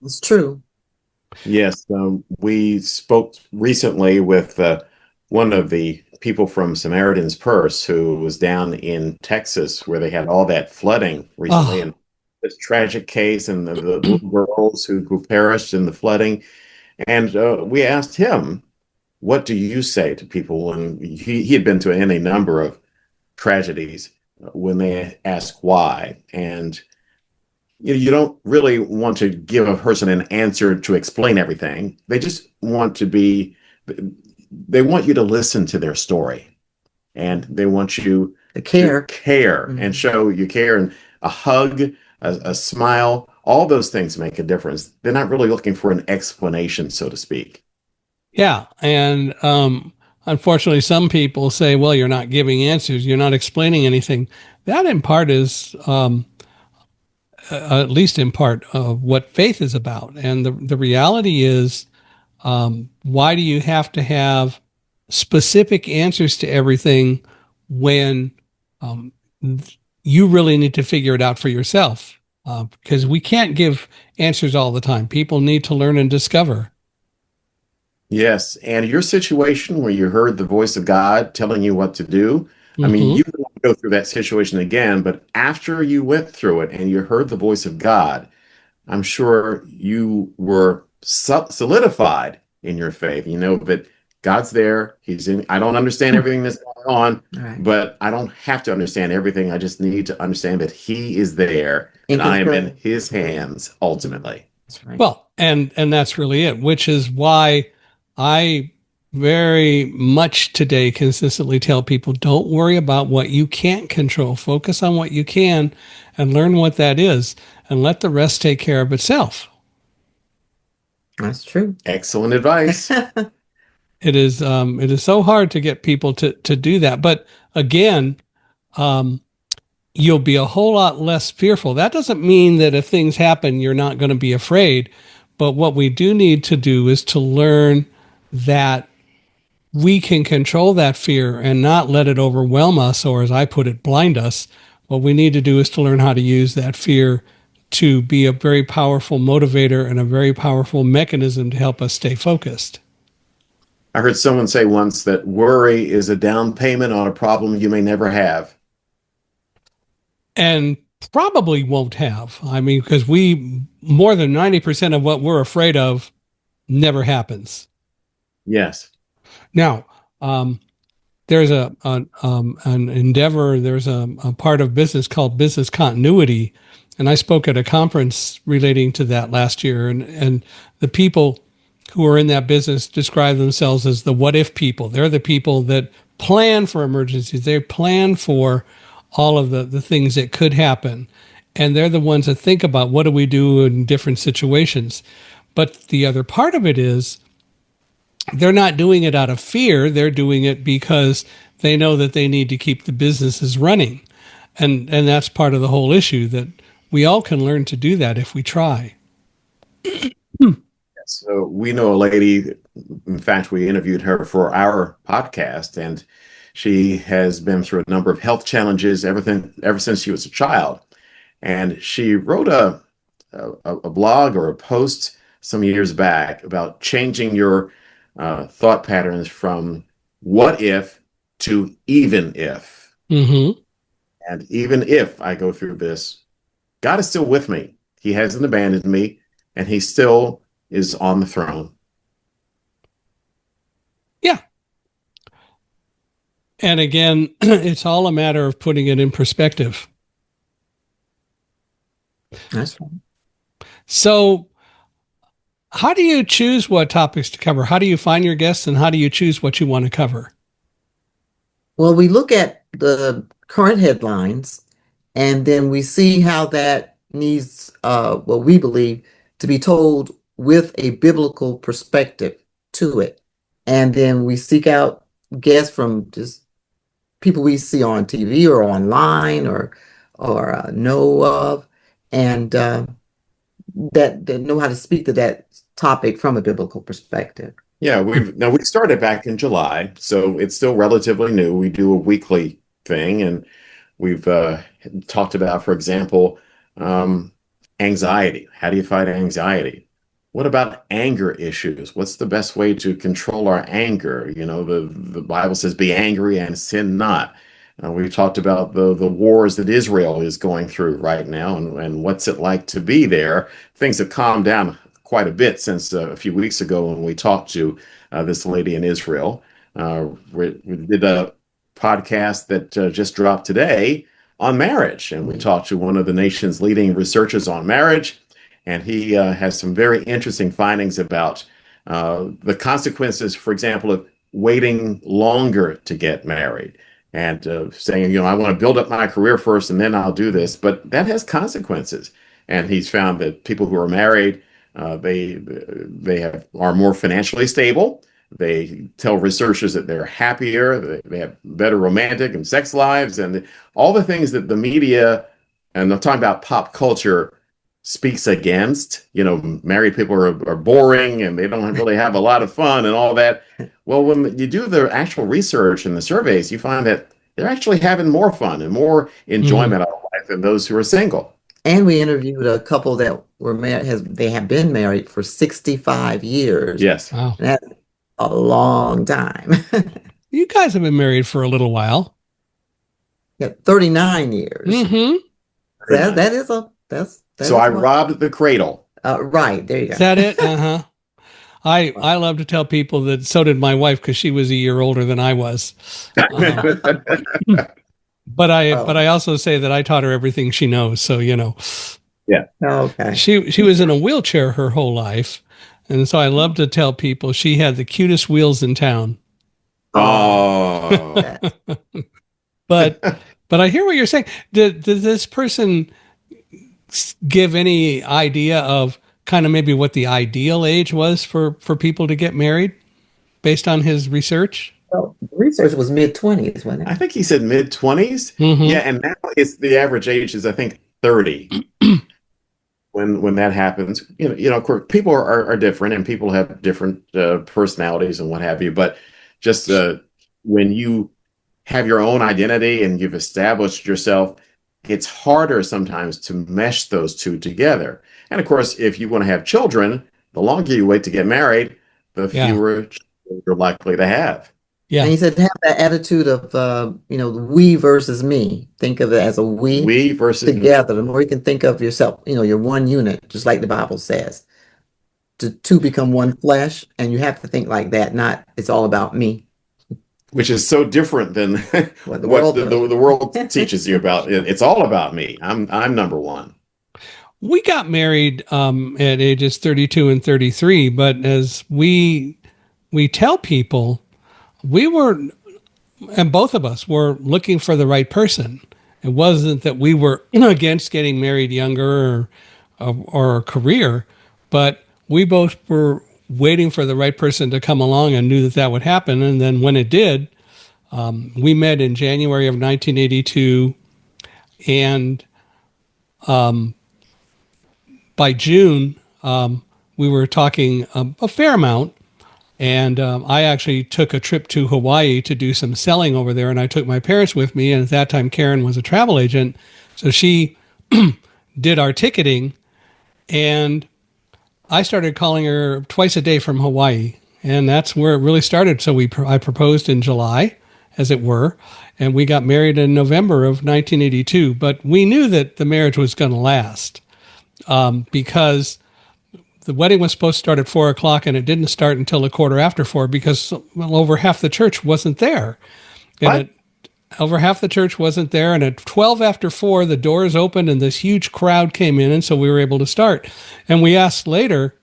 C: It's true.
B: Yes, we spoke recently with one of the people from Samaritan's Purse who was down in Texas where they had all that flooding recently,
A: Oh,
B: and this tragic case and the little girls who perished in the flooding. And we asked him, what do you say to people? And he had been to any number of tragedies when they ask why. And you don't really want to give a person an answer to explain everything. They just want to be, they want you to listen to their story, and they want you
C: The care.
B: to care and show you care. And a hug, a smile, all those things make a difference. They're not really looking for an explanation, so to speak.
A: yeah. And unfortunately, some people say, well, you're not giving answers, you're not explaining anything. That in part is, at least in part, what faith is about. And the reality is, why do you have to have specific answers to everything when um, you really need to figure it out for yourself? Because we can't give answers all the time. People need to learn and discover.
B: Yes, and your situation where you heard the voice of God telling you what to do, I mean,
A: Mm-hmm.
B: you don't want to go through that situation again, but after you went through it and you heard the voice of God, I'm sure you were solidified in your faith. You know that God's there. He's in. I don't understand everything that's going on,
C: All right.
B: but I don't have to understand everything. I just need to understand that He is there
C: In
B: and I am
C: control.
B: in His hands ultimately.
C: That's right.
A: Well, and that's really it, which is why I very much today consistently tell people don't worry about what you can't control. Focus on what you can and learn what that is and let the rest take care of itself.
C: That's true.
B: Excellent advice.
A: It is so hard to get people to do that. But again, um, you'll be a whole lot less fearful. That doesn't mean that if things happen, you're not going to be afraid. But what we do need to do is to learn that we can control that fear and not let it overwhelm us, or as I put it, blind us. What we need to do is to learn how to use that fear to be a very powerful motivator and a very powerful mechanism to help us stay focused.
B: I heard someone say once that worry is a down payment on a problem you may never have.
A: And probably won't have. I mean, because more than 90% of what we're afraid of never happens.
B: Yes.
A: Now, there's an endeavor, there's a part of business called business continuity. And I spoke at a conference relating to that last year. And the people who are in that business describe themselves as the what if people. They're the people that plan for emergencies. They plan for all of the things that could happen. And they're the ones that think about what do we do in different situations. But the other part of it is they're not doing it out of fear. They're doing it because they know that they need to keep the businesses running. And that's part of the whole issue, that we all can learn to do that if we try.
B: So we know a lady, in fact, we interviewed her for our podcast, and she has been through a number of health challenges ever since she was a child. And she wrote a blog or a post some years back about changing your thought patterns from what if to even if.
A: Mm-hmm.
B: And even if I go through this, God is still with me. He hasn't abandoned me, and He still is on the throne.
A: Yeah. And again, it's all a matter of putting it in perspective.
C: That's right.
A: So, how do you choose what topics to cover? How do you find your guests, and how do you choose what you want to cover?
C: Well, we look at the current headlines And then we see how that needs, what we believe to be told with a biblical perspective to it. And then we seek out guests from just people we see on TV or online or know of, and that know how to speak to that topic from a biblical perspective.
B: Yeah, we started back in July, so it's still relatively new. We do a weekly thing, and we've talked about, for example, anxiety. How do you fight anxiety? What about anger issues? What's the best way to control our anger? You know, the Bible says, "Be angry and sin not." We've talked about the wars that Israel is going through right now, and what's it like to be there. Things have calmed down quite a bit since a few weeks ago when we talked to this lady in Israel. We did a podcast that just dropped today on marriage, and we talked to one of the nation's leading researchers on marriage, and he has some very interesting findings about the consequences, for example, of waiting longer to get married. And saying, you know, I want to build up my career first and then I'll do this. But that has consequences. And he's found that people who are married, are more financially stable. They tell researchers that they're happier, they have better romantic and sex lives, and all the things that the media, and I'm talking about pop culture, speaks against. You know, married people are boring and they don't really have a lot of fun and all that. Well, when you do the actual research and the surveys, you find that they're actually having more fun and more enjoyment out of life than those who are single.
C: And we interviewed a couple that were married, they have been married for 65 years.
B: Yes.
A: Wow.
C: And that's a long time.
A: You guys have been married for a little while.
C: Yeah, 39 years.
A: Mm-hmm.
C: That's
B: So I robbed the cradle.
C: right, there you go.
A: Is that it? Uh-huh. I love to tell people that so did my wife because she was a year older than I was. But I also say that I taught her everything she knows. So, you know.
B: Yeah.
C: Okay.
A: She was in a wheelchair her whole life. And so I love to tell people she had the cutest wheels in town.
B: Oh.
A: But I hear what you're saying. Did this person give any idea of kind of maybe what the ideal age was for people to get married based on his research?
C: Well, the research was mid-20s, wasn't
B: I
C: it?
B: think he said mid-20s.
A: Mm-hmm.
B: Yeah, and now it's the average age is, I think, 30. When that happens, of course, people are different, and people have different personalities and what have you. But just when you have your own identity and you've established yourself, it's harder sometimes to mesh those two together. And of course, if you want to have children, the longer you wait to get married, the fewer children you're likely to have.
A: Yeah.
C: And he said to have that attitude of, we versus me. Think of it as a we
B: versus
C: together. The more you can think of yourself, you're one unit, just like the Bible says. To two become one flesh, and you have to think like that, not it's all about me.
B: Which is so different than
C: What
B: the world teaches you about. It's all about me. I'm number one.
A: We got married at ages 32 and 33, but as we tell people, we were, and both of us were looking for the right person. It wasn't that we were against getting married younger or a career, but we both were waiting for the right person to come along and knew that would happen. And then when it did, we met in January of 1982, and by June, we were talking a fair amount. And I actually took a trip to Hawaii to do some selling over there, and I took my parents with me. And at that time, Karen was a travel agent, so she did our ticketing, and I started calling her twice a day from Hawaii, and that's where it really started. So I proposed in July, as it were, and we got married in November of 1982. But we knew that the marriage was going to last because the wedding was supposed to start at 4:00, and it didn't start until 4:15 because over half the church wasn't there. And over half the church wasn't there. And at 4:12, the doors opened and this huge crowd came in. And so we were able to start. And we asked later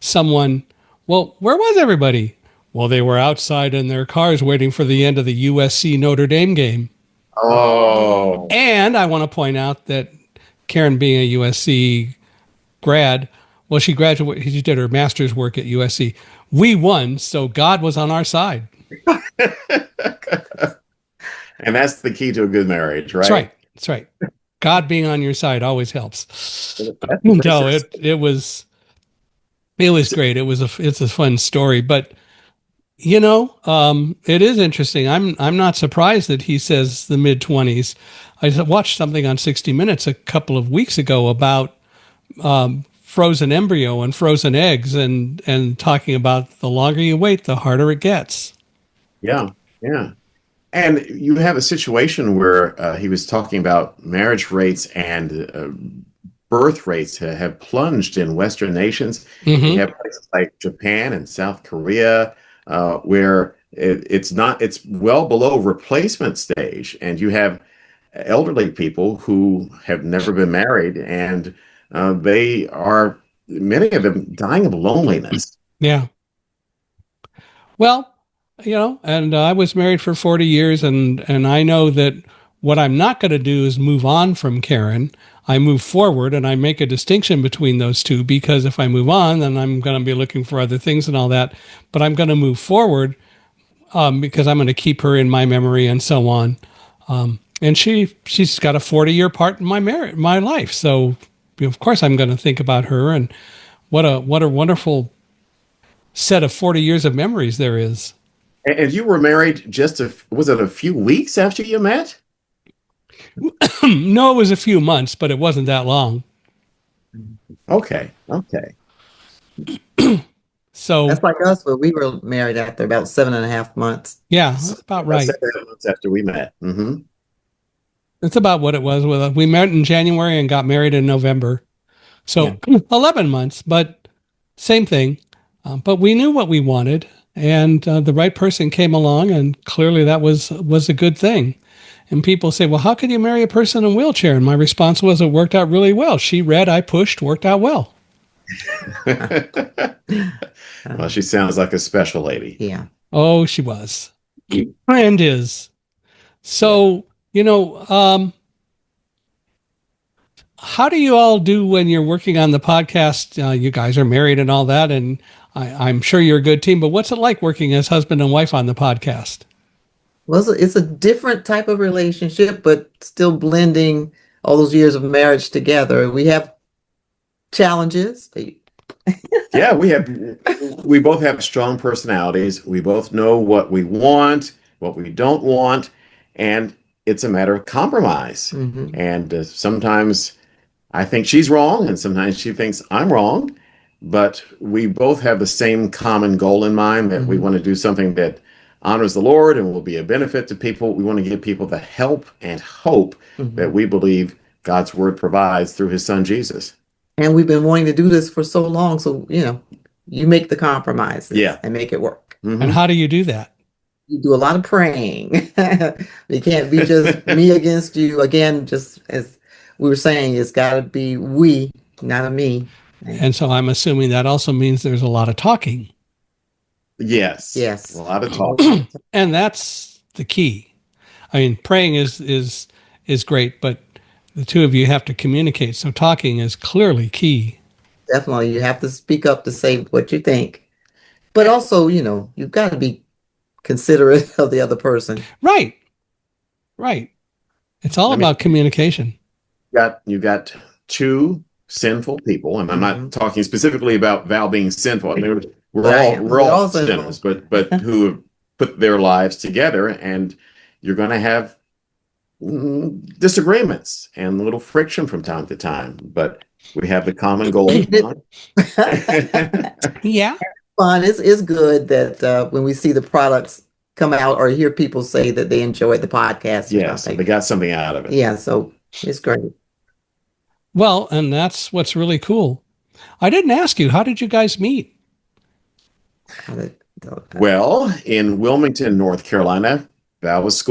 A: someone, well, where was everybody? Well, they were outside in their cars waiting for the end of the USC Notre Dame game.
B: Oh,
A: And I want to point out that Karen, being a USC grad, well, she graduated, she did her master's work at USC. We won, so God was on our side.
B: and that's the key to a good marriage,
A: That's
B: right?
A: right. That's right. God being on your side always helps.
B: That's a pretty
A: No, it was great. It's a fun story, but it is interesting. I'm not surprised that he says the mid-20s. I watched something on 60 Minutes a couple of weeks ago about frozen embryo and frozen eggs, and talking about the longer you wait, the harder it gets.
B: Yeah, yeah. And you have a situation where he was talking about marriage rates and birth rates have plunged in Western nations. You
A: Mm-hmm.
B: have places like Japan and South Korea where it's well below replacement stage, and you have elderly people who have never been married, and they are many of them dying of loneliness.
A: Yeah. Well, and I was married for 40 years, and I know that what I'm not going to do is move on from Karen. I move forward, and I make a distinction between those two, because if I move on, then I'm going to be looking for other things and all that. But I'm going to move forward, because I'm going to keep her in my memory and so on. And she's got a 40-year part in my life. So of course I'm going to think about her, and what a wonderful set of 40 years of memories there is.
B: And you were married was it a few weeks after you met?
A: No, it was a few months, but it wasn't that long.
B: Okay, okay.
A: So
C: That's like us, but we were married after about 7.5 months.
A: yeah, that's about right.
B: 7 months after we met. Mm-hmm.
A: That's about what it was. We met in January and got married in November. So 11 months, but same thing. But we knew what we wanted, and the right person came along, and clearly that was a good thing. And people say, well, how can you marry a person in a wheelchair? And my response was, it worked out really well. She read, I pushed, worked out well.
B: Well, she sounds like a special lady.
C: Yeah.
A: Oh, she was. And is. So, how do you all do when you're working on the podcast? You guys are married and all that, and I'm sure you're a good team, but what's it like working as husband and wife on the podcast?
C: Well, it's a different type of relationship, but still blending all those years of marriage together. We have challenges.
B: Yeah, we both have strong personalities. We both know what we want, what we don't want, and it's a matter of compromise.
C: Mm-hmm.
B: And sometimes I think she's wrong, and sometimes she thinks I'm wrong, but we both have the same common goal in mind, that we want to do something that honors the Lord and will be a benefit to people. We want to give people the help and hope that we believe God's word provides through his son, Jesus.
C: And we've been wanting to do this for so long. So, you make the compromises and make it work.
B: Mm-hmm.
A: And how do you do that?
C: You do a lot of praying. It can't be just me against you. Again, just as we were saying, it's got to be we, not a me.
A: And so I'm assuming that also means there's a lot of talking.
B: Yes.
C: Yes.
B: A lot of talking.
A: And that's the key. I mean, praying is great, but the two of you have to communicate. So talking is clearly key.
C: Definitely. You have to speak up to say what you think. But also, you've got to be considerate of the other person.
A: Right. It's all about communication.
B: You got two sinful people, and I'm not talking specifically about Val being sinful. I mean, we're all sinners, but who have put their lives together, and you're going to have disagreements and a little friction from time to time, but we have the common goal.
A: Yeah.
C: Fun. It's good that when we see the products come out or hear people say that they enjoyed the podcast.
B: Yes, they got something out of it.
C: Yeah, so it's great.
A: Well, and that's what's really cool. I didn't ask you, how did you guys meet?
B: Well, in Wilmington, North Carolina, Val was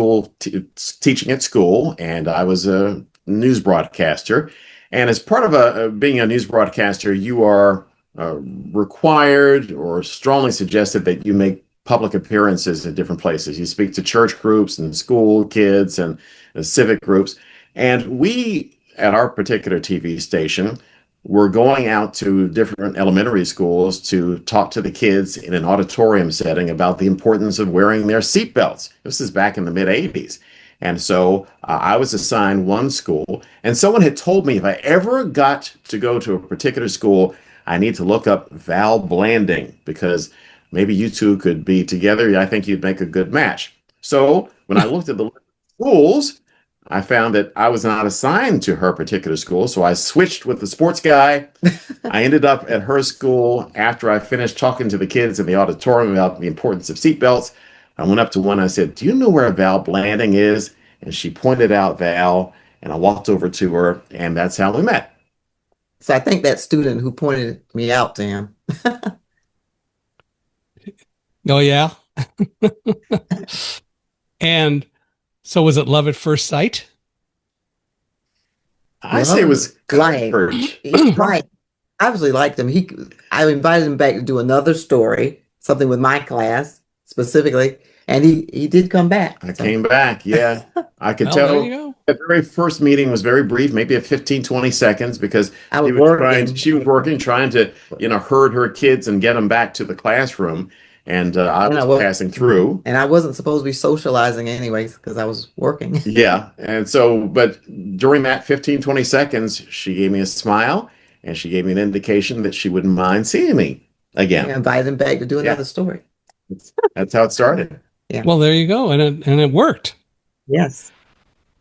B: teaching at school, and I was a news broadcaster. And as part of being a news broadcaster, you are required or strongly suggested that you make public appearances at different places. You speak to church groups and school kids and civic groups. And we, at our particular TV station, were going out to different elementary schools to talk to the kids in an auditorium setting about the importance of wearing their seatbelts. This is back in the mid 80s. And so I was assigned one school, and someone had told me if I ever got to go to a particular school, I need to look up Val Blanding because maybe you two could be together. I think you'd make a good match. So when I looked at the schools, I found that I was not assigned to her particular school. So I switched with the sports guy. I ended up at her school after I finished talking to the kids in the auditorium about the importance of seatbelts. I went up to one. I said, "Do you know where Val Blanding is?" And she pointed out Val, and I walked over to her, and that's how we met.
C: So I think that student who pointed me out to him.
A: Oh, yeah. And so was it love at first sight?
B: I say it was
C: courage. Right. I obviously liked him. I invited him back to do another story, something with my class specifically, and he did come back.
B: I came back, yeah. I could tell the very first meeting was very brief, maybe 15, 20 seconds, because she was working, trying to, herd her kids and get them back to the classroom. And I was passing through.
C: And I wasn't supposed to be socializing anyways because I was working.
B: Yeah. And so, but during that 15, 20 seconds, she gave me a smile and she gave me an indication that she wouldn't mind seeing me again.
C: I invited him back to do another story.
B: That's how it started.
C: Yeah.
A: Well, there you go. And it worked.
C: Yes.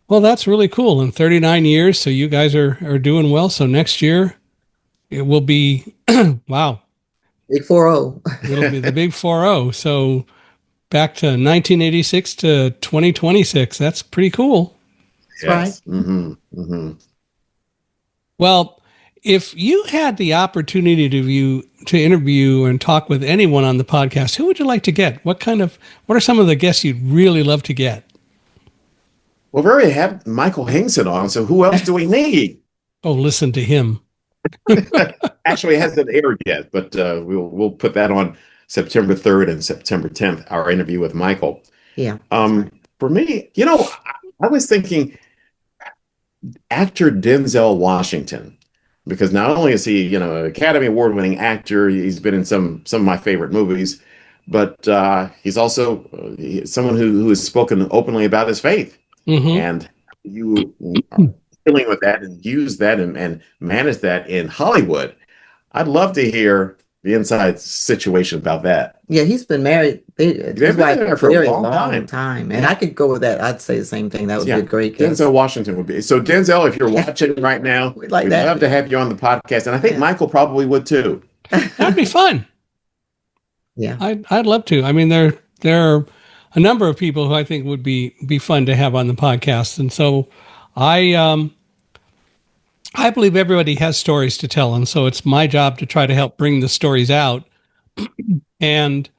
A: Well, that's really cool. In 39 years, so you guys are doing well. So next year, it will be, wow.
C: Big 4-0.
A: It'll be the big 4-0. So back to 1986 to 2026. That's pretty cool.
C: That's right.
B: Mm-hmm. Mm-hmm.
A: Well, if you had the opportunity to interview and talk with anyone on the podcast, who would you like to get? What are some of the guests you'd really love to get?
B: Well, we already have Michael Hingson on, so who else do we need?
A: Oh, listen to him.
B: Actually, it hasn't aired yet, but we'll put that on September 3rd and September 10th, our interview with Michael.
C: Yeah.
B: For me, I was thinking actor Denzel Washington, because not only is he, an Academy Award-winning actor, he's been in some of my favorite movies, but he's also someone who has spoken openly about his faith.
A: Mm-hmm.
B: And you dealing with that and use that and manage that in Hollywood. I'd love to hear the inside situation about that.
C: Yeah, he's been married.
B: They've been there for a long
C: time. And I could go with that. I'd say the same thing. That would be a great guest.
B: Denzel Washington would be. So Denzel, if you're watching right now, we'd love to have you on the podcast. And I think Michael probably would too.
A: That'd be fun.
C: Yeah.
A: I'd love to. I mean, there are a number of people who I think would be fun to have on the podcast. And so I believe everybody has stories to tell, and so it's my job to try to help bring the stories out and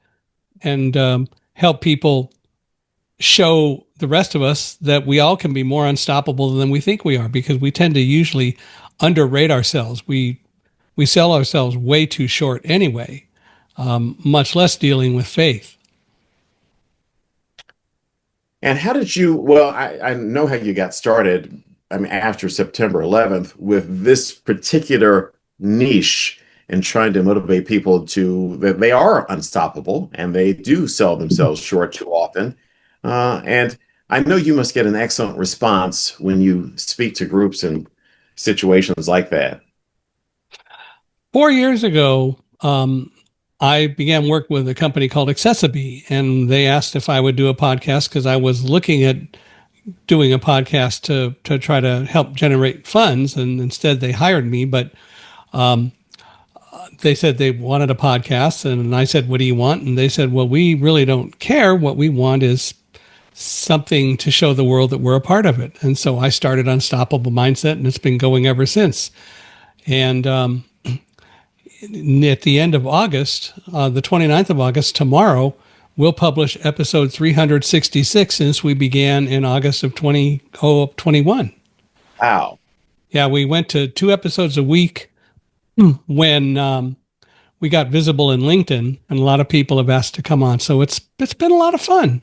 A: help people show the rest of us that we all can be more unstoppable than we think we are, because we tend to usually underrate ourselves. We sell ourselves way too short anyway, much less dealing with faith.
B: And how did you, well, I know how you got started. I mean, after September 11th, with this particular niche and trying to motivate people that they are unstoppable and they do sell themselves short too often. And I know you must get an excellent response when you speak to groups and situations like that.
A: 4 years ago, I began work with a company called Accessiby, and they asked if I would do a podcast because I was looking at doing a podcast to try to help generate funds, and instead they hired me. But they said they wanted a podcast, and I said, "What do you want?" And they said, "Well, we really don't care. What we want is something to show the world that we're a part of it." And so I started Unstoppable Mindset, and it's been going ever since. And at the end of August, the 29th of August, tomorrow, we'll publish episode 366 since we began in August of 2021.
B: Wow.
A: Yeah, we went to 2 episodes a week when we got visible in LinkedIn, and a lot of people have asked to come on. So it's been a lot of fun.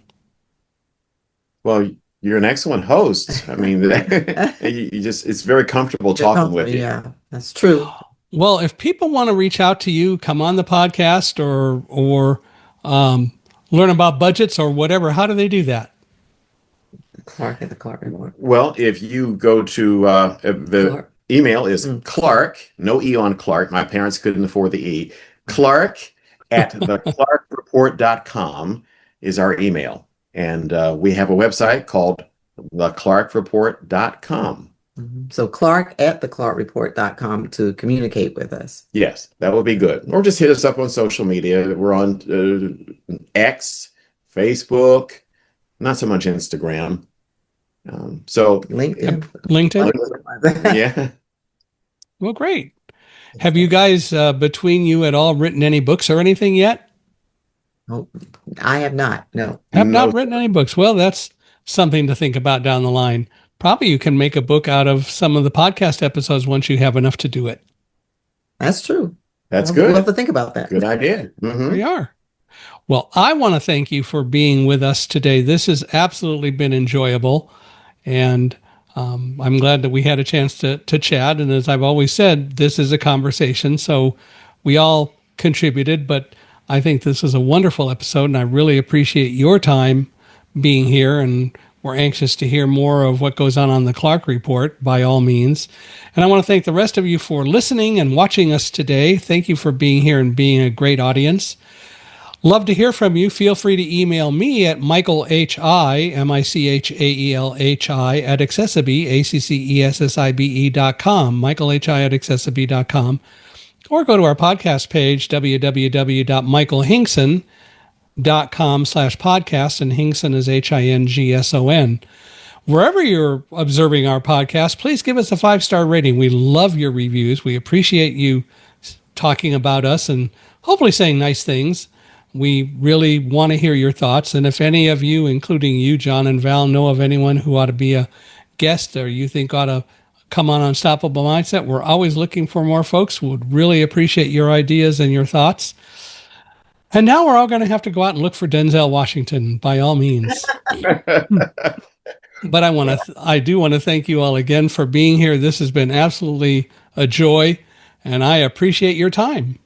B: Well, you're an excellent host. I mean, it's very comfortable talking with you.
C: Yeah, that's true.
A: Well, if people want to reach out to you, come on the podcast or learn about budgets or whatever, how do they do that?
C: Clark at the Clark Report.
B: Well, if you go to the
C: Clark.
B: email is Clark, no E on Clark. My parents couldn't afford the E. Clark at theclarkreport.com is our email. And we have a website called theclarkreport.com.
C: So Clark at theclarkreport.com to communicate with us.
B: Yes, that would be good. Or just hit us up on social media. We're on X, Facebook, not so much Instagram. So
C: LinkedIn.
B: Yeah.
A: Well, great. Have you guys, between you at all, written any books or anything yet?
C: Oh, I have not. No.
A: Have not written any books. Well, that's something to think about down the line. Probably you can make a book out of some of the podcast episodes once you have enough to do it.
C: That's true.
B: That's good.
C: We'll have to think about that.
B: Good idea.
A: We are. Well, I want to thank you for being with us today. This has absolutely been enjoyable. And I'm glad that we had a chance to chat. And as I've always said, this is a conversation. So we all contributed, but I think this is a wonderful episode. And I really appreciate your time being here. And we're anxious to hear more of what goes on the Clark Report, by all means. And I want to thank the rest of you for listening and watching us today. Thank you for being here and being a great audience. Love to hear from you. Feel free to email me at michaelhi, michaelhi at accessibe, accessibe.com, michaelhi at accessibe.com, or go to our podcast page, www.michaelhingson.com .com/podcast, and Hingson is Hingson. Wherever you're observing our podcast, please give us a 5-star rating. We love your reviews. We appreciate you talking about us and hopefully saying nice things. We really want to hear your thoughts. And if any of you, including you, John and Val, know of anyone who ought to be a guest or you think ought to come on Unstoppable Mindset, we're always looking for more folks. Would really appreciate your ideas and your thoughts. And now we're all going to have to go out and look for Denzel Washington, by all means. But I do want to thank you all again for being here. This has been absolutely a joy, and I appreciate your time.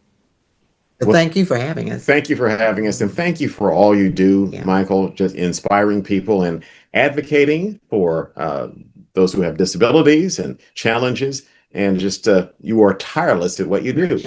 C: Well, thank you for having us.
B: Thank you for having us, and thank you for all you do, Michael, just inspiring people and advocating for those who have disabilities and challenges, and just you are tireless at what you do.